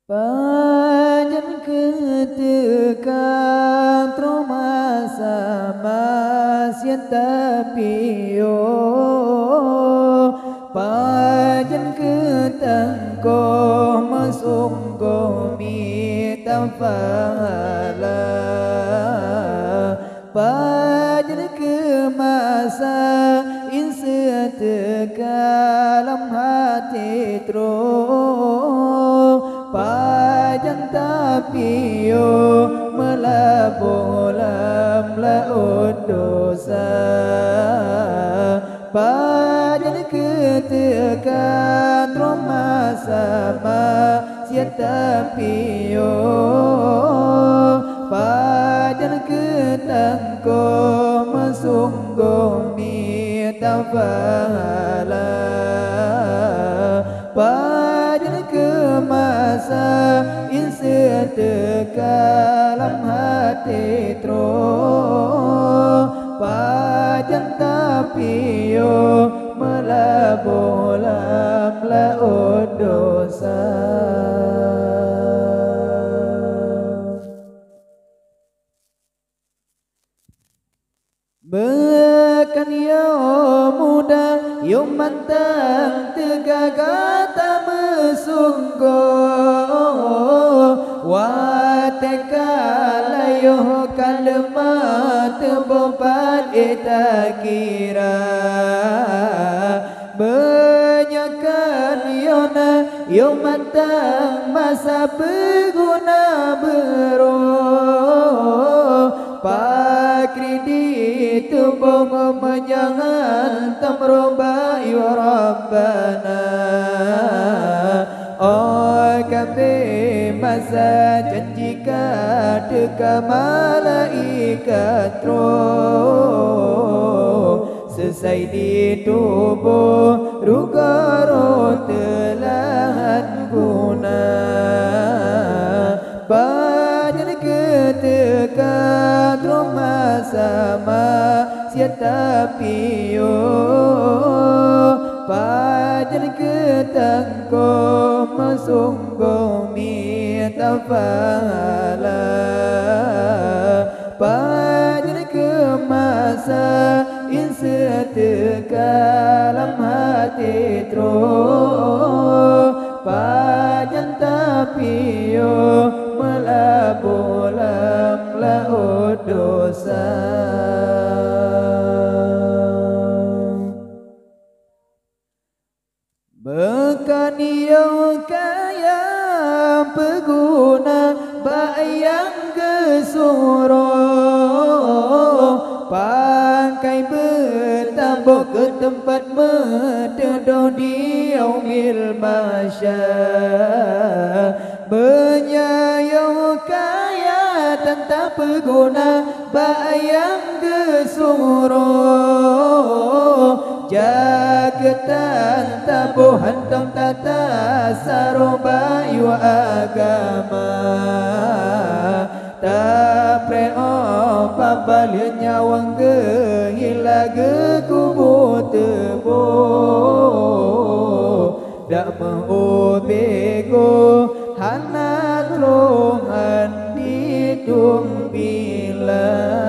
Panjang ketika trauma sama sientapio panjang ketangko masungko mita fala panjang ke masa insa tekalam hati panjang tapi yo melabolam laut dosa panjang ketika trauma sama siapa yo panjang ketangko masunggo mita fala panjang ke masa insa tekalam hati panjang tapi yo melabolam laut dosa. Bekan yo muda yo mantang tegagata mesunggo watekala yo kalimat bobat eta kira banyakan yo na yo mantang masa berguna bero pakri itu bongo menyangan tamroba ya Rabbana oh kami masa janjika deka malaikat roh selesai di tubuh rugaro telahan guna panjang ketika trauma sama siapa yo panjang ketangko masunggo mita fala panjang ke masa insa tekalam hati panjang tapi yo melabolam laut dosa. Bekan yo kaya peguna bayang kesuro pakai bertabuk ke tempat metedoh di yaumil masyar benyayo kaya tanpa peguna bayang kesuro jagetan tabuh hantam tata saroba yu agama tapre opa balik nyawang gehila gekubu tebo dak mengobego hanak longan di tung bila